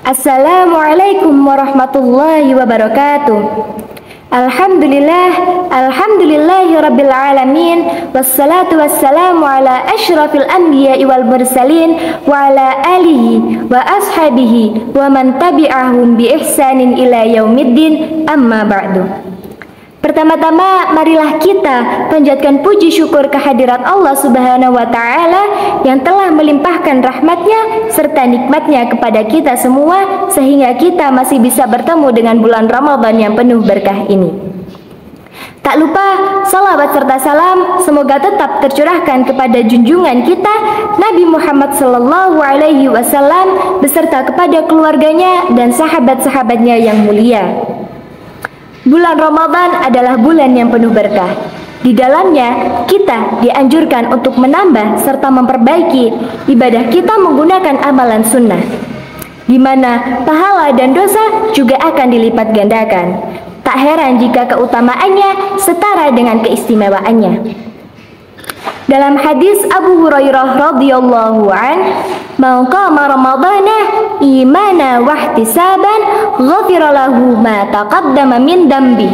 Assalamualaikum warahmatullahi wabarakatuh. Alhamdulillahi rabbil alamin. Wassalatu wassalamu ala asyrafil anbiya'i wal mursalin wa ala alihi wa ashabihi wa man tabi'ahum bi ihsanin ila yaumiddin, amma ba'du. Pertama-tama, marilah kita panjatkan puji syukur kehadirat Allah Subhanahu wa Ta'ala yang telah melimpahkan rahmatnya serta nikmatnya kepada kita semua, sehingga kita masih bisa bertemu dengan bulan Ramadan yang penuh berkah ini. Tak lupa, salawat serta salam semoga tetap tercurahkan kepada junjungan kita Nabi Muhammad Sallallahu Alaihi Wasallam beserta kepada keluarganya dan sahabat-sahabatnya yang mulia. Bulan Ramadan adalah bulan yang penuh berkah. Di dalamnya kita dianjurkan untuk menambah serta memperbaiki ibadah kita menggunakan amalan sunnah, di mana pahala dan dosa juga akan dilipat gandakan. Tak heran jika keutamaannya setara dengan keistimewaannya. Dalam hadis Abu Hurairah radhiyallahu an, "Man qama Ramadana imana wa ihtisaban, ghufira lahu ma taqaddama min dambi."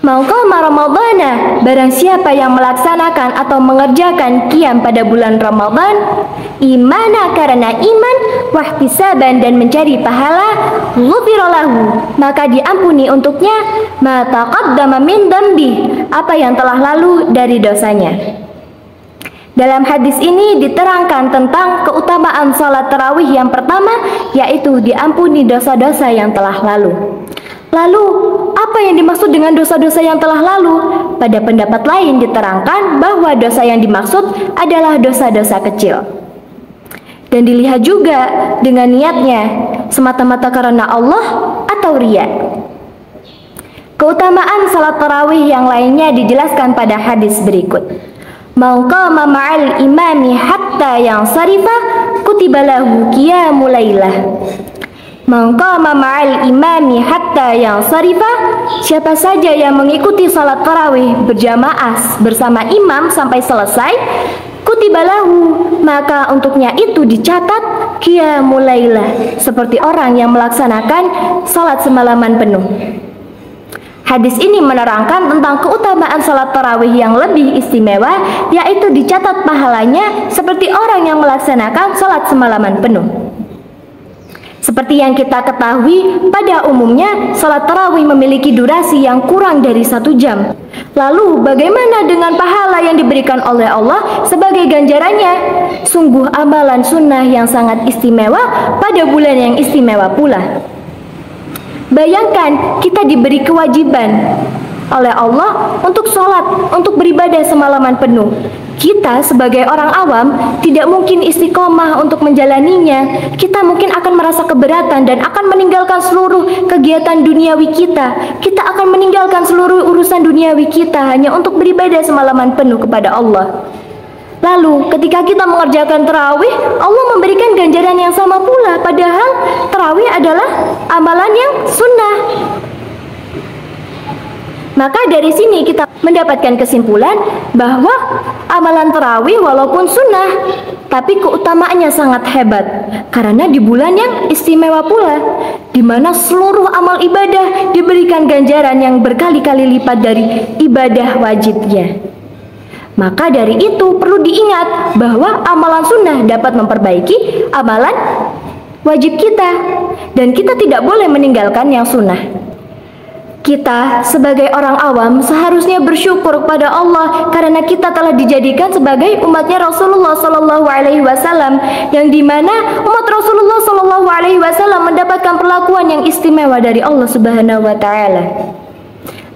Man qama Ramadana, barang siapa yang melaksanakan atau mengerjakan qiyam pada bulan Ramadan, imana karena iman, wa ihtisaban dan mencari pahala, ghufira lahu maka diampuni untuknya ma taqaddama min dambi, apa yang telah lalu dari dosanya. Dalam hadis ini diterangkan tentang keutamaan salat tarawih yang pertama, yaitu diampuni dosa-dosa yang telah lalu. Lalu, apa yang dimaksud dengan dosa-dosa yang telah lalu? Pada pendapat lain diterangkan bahwa dosa yang dimaksud adalah dosa-dosa kecil. Dan dilihat juga dengan niatnya, semata-mata karena Allah atau riya. Keutamaan salat tarawih yang lainnya dijelaskan pada hadis berikut. Man qama ma'al imami hatta yang sarifa kutiba lahu qiyamul lailah. Man qama ma'al imami hatta yang sarifa, siapa saja yang mengikuti salat tarawih berjamaah bersama imam sampai selesai, kutiba lahu maka untuknya itu dicatat qiyamul lailah, seperti orang yang melaksanakan salat semalaman penuh. Hadis ini menerangkan tentang keutamaan salat tarawih yang lebih istimewa, yaitu dicatat pahalanya seperti orang yang melaksanakan salat semalaman penuh. Seperti yang kita ketahui, pada umumnya salat tarawih memiliki durasi yang kurang dari 1 jam. Lalu bagaimana dengan pahala yang diberikan oleh Allah sebagai ganjarannya? Sungguh amalan sunnah yang sangat istimewa pada bulan yang istimewa pula. Bayangkan kita diberi kewajiban oleh Allah untuk sholat, untuk beribadah semalaman penuh. Kita sebagai orang awam tidak mungkin istiqomah untuk menjalaninya. Kita mungkin akan merasa keberatan dan akan meninggalkan seluruh kegiatan duniawi kita. Kita akan meninggalkan seluruh urusan duniawi kita hanya untuk beribadah semalaman penuh kepada Allah. Lalu ketika kita mengerjakan tarawih, Allah memberikan ganjaran yang sama pula, padahal tarawih adalah amalan yang sunnah. Maka dari sini kita mendapatkan kesimpulan bahwa amalan tarawih walaupun sunnah, tapi keutamaannya sangat hebat karena di bulan yang istimewa pula, di mana seluruh amal ibadah diberikan ganjaran yang berkali-kali lipat dari ibadah wajibnya. Maka dari itu perlu diingat bahwa amalan sunnah dapat memperbaiki amalan wajib kita, dan kita tidak boleh meninggalkan yang sunnah. Kita sebagai orang awam seharusnya bersyukur kepada Allah karena kita telah dijadikan sebagai umatnya Rasulullah Sallallahu Alaihi Wasallam, yang dimana umat Rasulullah Sallallahu Alaihi Wasallam mendapatkan perlakuan yang istimewa dari Allah Subhanahu Wa Taala.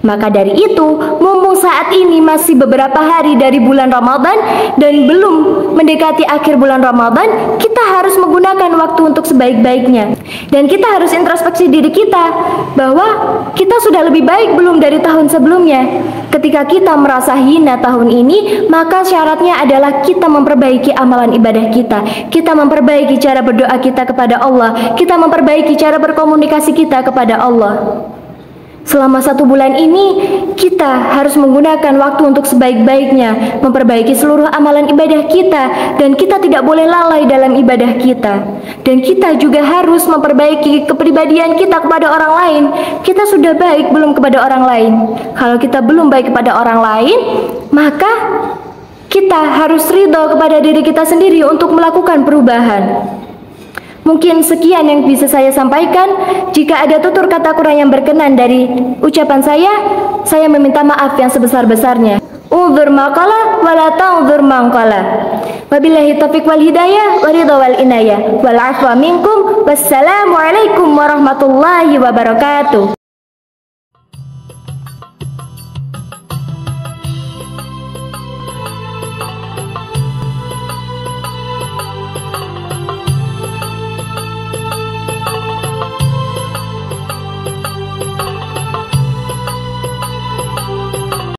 Maka dari itu, mumpung saat ini masih beberapa hari dari bulan Ramadan dan belum mendekati akhir bulan Ramadan, kita harus menggunakan waktu untuk sebaik-baiknya. Dan kita harus introspeksi diri kita bahwa kita sudah lebih baik belum dari tahun sebelumnya. Ketika kita merasa hina tahun ini, maka syaratnya adalah kita memperbaiki amalan ibadah kita. Kita memperbaiki cara berdoa kita kepada Allah. Kita memperbaiki cara berkomunikasi kita kepada Allah. Selama 1 bulan ini, kita harus menggunakan waktu untuk sebaik-baiknya, memperbaiki seluruh amalan ibadah kita, dan kita tidak boleh lalai dalam ibadah kita. Dan kita juga harus memperbaiki kepribadian kita kepada orang lain. Kita sudah baik belum kepada orang lain? Kalau kita belum baik kepada orang lain, maka kita harus ridho kepada diri kita sendiri untuk melakukan perubahan. Mungkin sekian yang bisa saya sampaikan. Jika ada tutur kata kurang yang berkenan dari ucapan saya meminta maaf yang sebesar-besarnya. Unzur maqala wala ta'unzur maqala. Wabillahi taufiq wal hidayah wa ridha wal inayah wal afwa minkum. Wassalamu alaikum warahmatullahi wabarakatuh.